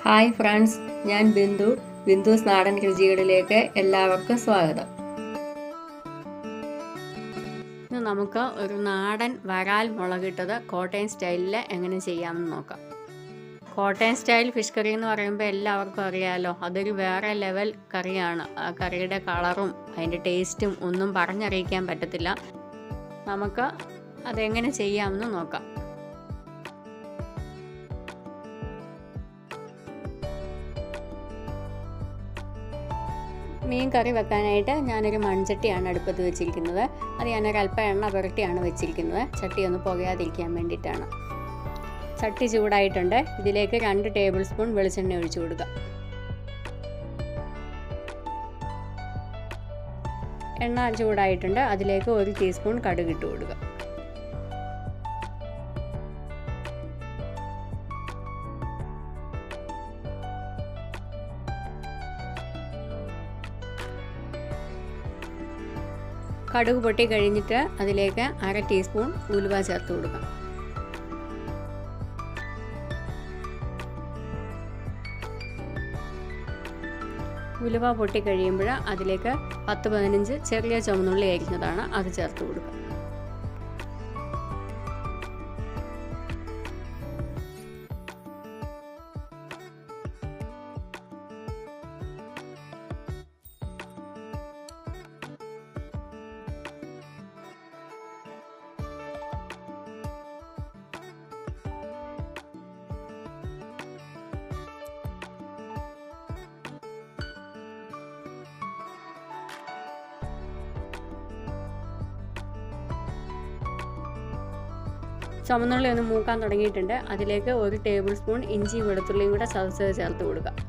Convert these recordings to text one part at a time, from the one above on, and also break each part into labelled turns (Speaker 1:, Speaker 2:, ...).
Speaker 1: Hi friends, ഞാൻ ബിന്ദുസ് നാടൻ രുചികളിലേക്ക് എല്ലാവർക്കും സ്വാഗതം. ഇന്ന് നമുക്ക് ഒരു നാടൻ വരാൽ മുളകിട്ടത് കോട്ടയം സ്റ്റൈലിൽ എങ്ങനെ ചെയ്യാമെന്ന് നോക്കാം. കോട്ടയം സ്റ്റൈൽ ഫിഷ് കറി എന്ന് പറയുമ്പോൾ എല്ലാവർക്കും അറിയാമല്ലോ, അതൊരു വേറെ ലെവൽ കറിയാണ്. ആ കറിയുടെ കളറും അതിൻ്റെ ടേസ്റ്റും ഒന്നും പറഞ്ഞറിയിക്കാൻ പറ്റത്തില്ല. നമുക്ക് അതെങ്ങനെ ചെയ്യാമെന്ന് നോക്കാം. മീൻ കറി വെക്കാനായിട്ട് ഞാനൊരു മൺചട്ടിയാണ് അടുപ്പത്ത് വെച്ചിരിക്കുന്നത്. അത് ഞാനൊരല്പം എണ്ണ പുരട്ടിയാണ് വെച്ചിരിക്കുന്നത്, ചട്ടി ഒന്ന് പുകയാതിരിക്കാൻ വേണ്ടിയിട്ടാണ്. ചട്ടി ചൂടായിട്ടുണ്ട്. ഇതിലേക്ക് 2 ടേബിൾ സ്പൂൺ വെളിച്ചെണ്ണ ഒഴിച്ചു കൊടുക്കുക. എണ്ണ ചൂടായിട്ടുണ്ട്. അതിലേക്ക് 1 ടീസ്പൂൺ കടുക് ഇട്ട് കൊടുക്കുക. കടുക് പൊട്ടി കഴിഞ്ഞിട്ട് അതിലേക്ക് 1/2 ടീസ്പൂൺ ഉലുവ ചേർത്ത് കൊടുക്കാം. ഉലുവ പൊട്ടി കഴിയുമ്പോൾ അതിലേക്ക് 10-15 ചെറിയ ചുവന്നുള്ളി അരിഞ്ഞതാണ്, അത് ചേർത്ത് കൊടുക്കുക. ചുവന്നുള്ളി ഒന്ന് മൂക്കാൻ തുടങ്ങിയിട്ടുണ്ട്. അതിലേക്ക് 1 ടേബിൾ സ്പൂൺ ഇഞ്ചി വെളുത്തുള്ളിയും കൂടെ ചതച്ചത് ചേർത്ത് കൊടുക്കുക.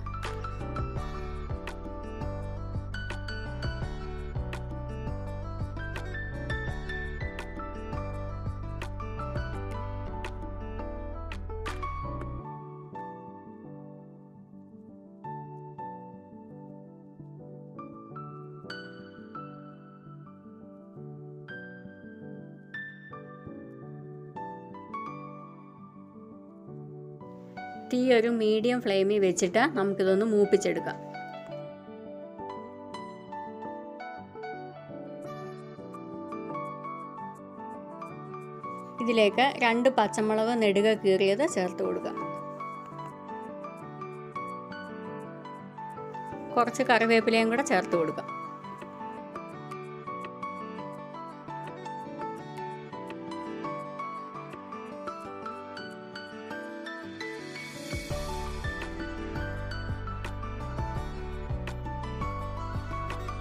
Speaker 1: തീ ഒരു മീഡിയം ഫ്ലെയിമിൽ വെച്ചിട്ട് നമുക്കിതൊന്ന് മൂപ്പിച്ചെടുക്കാം. ഇതിലേക്ക് 2 പച്ചമുളക് നെടുക കീറിയത് ചേർത്ത് കൊടുക്കുക. കുറച്ച് കറിവേപ്പിലയും കൂടെ ചേർത്ത് കൊടുക്കുക.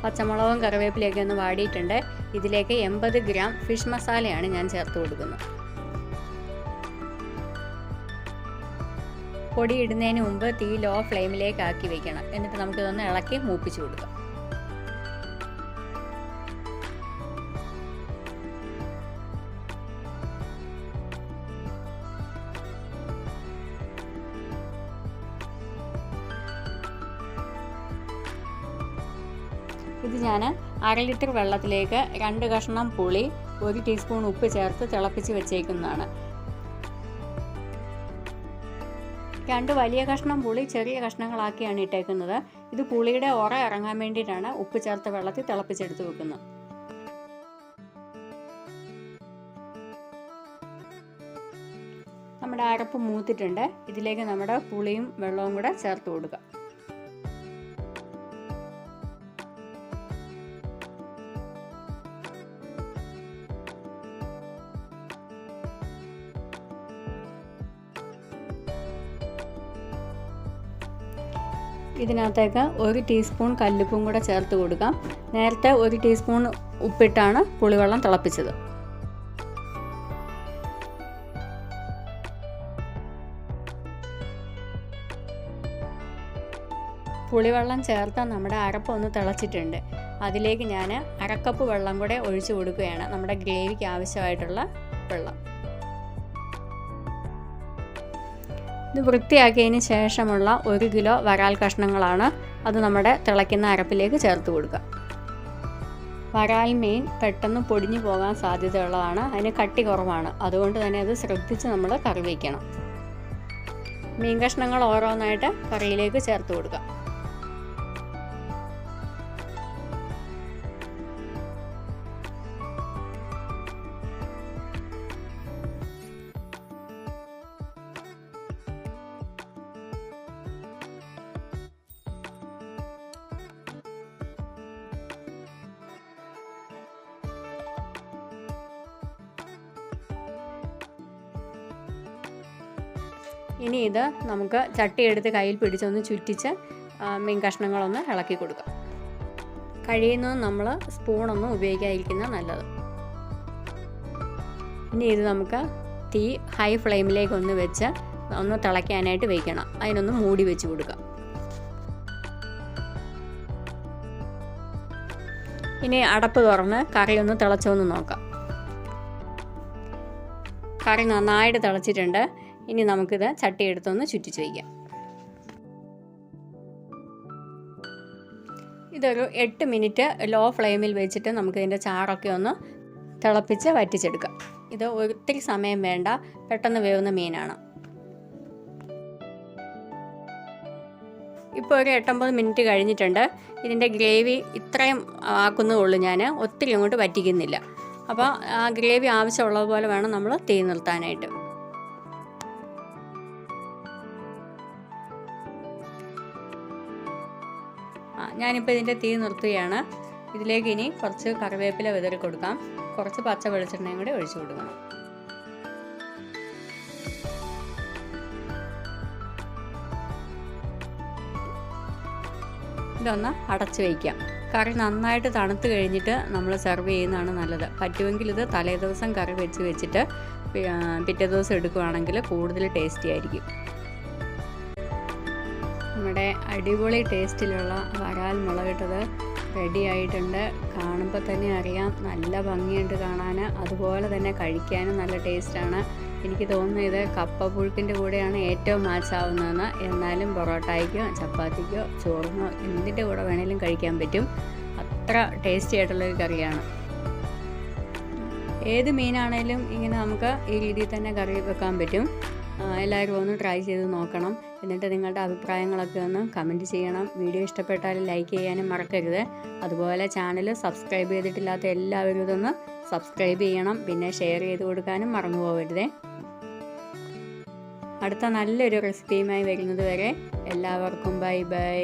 Speaker 1: പച്ചമുളകും കറിവേപ്പിലയൊക്കെ ഒന്ന് വാടിയിട്ടുണ്ട്. ഇതിലേക്ക് 80 ഗ്രാം ഫിഷ് മസാലയാണ് ഞാൻ ചേർത്ത് കൊടുക്കുന്നത്. പൊടി ഇടുന്നതിന് മുമ്പ് തീ ലോ ഫ്ലെയിമിലേക്ക് ആക്കി വെക്കണം. എന്നിട്ട് നമുക്കിതൊന്ന് ഇളക്കി മൂപ്പിച്ച് കൊടുക്കാം. ഇത് ഞാൻ 1/2 ലിറ്റർ വെള്ളത്തിലേക്ക് 2 കഷ്ണം പുളി 1 ടീസ്പൂൺ ഉപ്പ് ചേർത്ത് തിളപ്പിച്ച് വെച്ചേക്കുന്നതാണ്. 2 വലിയ കഷ്ണം പുളി ചെറിയ കഷ്ണങ്ങളാക്കിയാണ് ഇട്ടേക്കുന്നത്. ഇത് പുളിയുടെ ഉറ ഇറങ്ങാൻ വേണ്ടിയിട്ടാണ് ഉപ്പ് ചേർത്ത വെള്ളത്തിൽ തിളപ്പിച്ചെടുത്ത് വെക്കുന്നത്. നമ്മുടെ അരപ്പ് മൂത്തിട്ടുണ്ട്. ഇതിലേക്ക് നമ്മുടെ പുളിയും വെള്ളവും കൂടെ ചേർത്ത് കൊടുക്കുക. ഇതിനകത്തേക്ക് 1 ടീസ്പൂൺ കല്ലുപ്പും കൂടെ ചേർത്ത് കൊടുക്കാം. നേരത്തെ 1 ടീസ്പൂൺ ഉപ്പിട്ടാണ് പുളിവെള്ളം തിളപ്പിച്ചത്. പുളിവെള്ളം ചേർത്ത് നമ്മുടെ അരപ്പ് ഒന്ന് തിളച്ചിട്ടുണ്ട്. അതിലേക്ക് ഞാൻ 1/2 കപ്പ് വെള്ളം കൂടെ ഒഴിച്ചു കൊടുക്കുകയാണ്, നമ്മുടെ ഗ്രേവിക്ക് ആവശ്യമായിട്ടുള്ള വെള്ളം. ഇത് വൃത്തിയാക്കിയതിന് ശേഷമുള്ള 1 കിലോ വരാൽ കഷ്ണങ്ങളാണ്. അത് നമ്മുടെ തിളയ്ക്കുന്ന അരപ്പിലേക്ക് ചേർത്ത് കൊടുക്കുക. വരാൽ മീൻ പെട്ടെന്ന് പൊടിഞ്ഞു പോകാൻ സാധ്യതയുള്ളതാണ്. അതിന് കട്ടി കുറവാണ്. അതുകൊണ്ട് തന്നെ അത് ശ്രദ്ധിച്ച് നമ്മൾ കറി വയ്ക്കണം. മീൻ കഷ്ണങ്ങൾ ഓരോന്നായിട്ട് കറിയിലേക്ക് ചേർത്ത് കൊടുക്കാം. ഇനി ഇത് നമുക്ക് ചട്ടി എടുത്ത് കയ്യിൽ പിടിച്ചൊന്ന് ചുറ്റിച്ച് മീൻ കഷ്ണങ്ങളൊന്ന് ഇളക്കി കൊടുക്കാം. കഴിയുന്നതും നമ്മൾ സ്പൂണൊന്നും ഉപയോഗിക്കാതിരിക്കുന്നത് നല്ലത്. ഇനി ഇത് നമുക്ക് തീ ഹൈ ഫ്ലെയിമിലേക്ക് ഒന്ന് വെച്ച് ഒന്ന് തിളയ്ക്കാനായിട്ട് വയ്ക്കണം. അതിനൊന്ന് മൂടി വെച്ച് കൊടുക്കാം. ഇനി അടപ്പ് തുറന്ന് കറി ഒന്ന് തിളച്ചൊന്ന് നോക്കാം. കറി നന്നായിട്ട് തിളച്ചിട്ടുണ്ട്. ഇനി നമുക്കിത് ചട്ടി എടുത്തൊന്ന് ചുറ്റിച്ച് വയ്ക്കാം. ഇതൊരു 8 മിനിറ്റ് ലോ ഫ്ലെയിമിൽ വെച്ചിട്ട് നമുക്കിതിൻ്റെ ചാറൊക്കെ ഒന്ന് തിളപ്പിച്ച് വറ്റിച്ചെടുക്കാം. ഇത് ഒത്തിരി സമയം വേണ്ട, പെട്ടെന്ന് വേവുന്ന മീനാണ്. ഇപ്പോൾ ഒരു 8-9 മിനിറ്റ് കഴിഞ്ഞിട്ടുണ്ട്. ഇതിൻ്റെ ഗ്രേവി ഇത്രയും ആക്കുന്നതുള്ളൂ, ഞാൻ ഒത്തിരി അങ്ങോട്ട് വറ്റിക്കുന്നില്ല. അപ്പോൾ ആ ഗ്രേവി ആവശ്യമുള്ളതുപോലെ വേണം നമ്മൾ തീ നിർത്താനായിട്ട്. ഞാനിപ്പോൾ ഇതിൻ്റെ തീ നിർത്തുകയാണ്. ഇതിലേക്ക് ഇനി കുറച്ച് കറിവേപ്പില വിതറി കൊടുക്കാം. കുറച്ച് പച്ച വെളിച്ചെണ്ണയും കൂടി ഒഴിച്ചു കൊടുക്കണം. ഇതൊന്ന് അടച്ചു വയ്ക്കാം. കറി നന്നായിട്ട് തണുത്ത് കഴിഞ്ഞിട്ട് നമ്മൾ സെർവ് ചെയ്യുന്നതാണ് നല്ലത്. പറ്റുമെങ്കിൽ ഇത് തലേ ദിവസം കറി വെച്ചിട്ട് പിറ്റേ ദിവസം എടുക്കുകയാണെങ്കിൽ കൂടുതൽ ടേസ്റ്റി ആയിരിക്കും. നമ്മുടെ അടിപൊളി ടേസ്റ്റിലുള്ള വരാൽ മുളകിട്ടത് റെഡി ആയിട്ടുണ്ട്. കാണുമ്പോൾ തന്നെ അറിയാം, നല്ല ഭംഗിയുണ്ട് കാണാൻ. അതുപോലെ തന്നെ കഴിക്കാനും നല്ല ടേസ്റ്റാണ്. എനിക്ക് തോന്നുന്നു ഇത് കപ്പ പുഴുക്കിൻ്റെ കൂടെയാണ് ഏറ്റവും മാച്ചാവുന്നതെന്ന്. എന്നാലും പൊറോട്ടയ്ക്കോ ചപ്പാത്തിക്കോ ചോറിനോ എന്തിൻ്റെ കൂടെ വേണേലും കഴിക്കാൻ പറ്റും. അത്ര ടേസ്റ്റി ആയിട്ടുള്ളൊരു കറിയാണ്. ഏത് മീനാണേലും ഇങ്ങനെ നമുക്ക് ഈ രീതിയിൽ തന്നെ കറി വെക്കാൻ പറ്റും. എല്ലാവരും ഒന്ന് ട്രൈ ചെയ്ത് നോക്കണം. എന്നിട്ട് നിങ്ങളുടെ അഭിപ്രായങ്ങളൊക്കെ ഒന്ന് കമൻറ്റ് ചെയ്യണം. വീഡിയോ ഇഷ്ടപ്പെട്ടാൽ ലൈക്ക് ചെയ്യാനും മറക്കരുത്. അതുപോലെ ചാനൽ സബ്സ്ക്രൈബ് ചെയ്തിട്ടില്ലാത്ത എല്ലാവരും ഇതൊന്ന് സബ്സ്ക്രൈബ് ചെയ്യണം. പിന്നെ ഷെയർ ചെയ്ത് കൊടുക്കാനും മറന്നു പോകരുതേ. അടുത്ത നല്ലൊരു റെസിപ്പിയുമായി വരുന്നത് വരെ എല്ലാവർക്കും ബൈ ബൈ.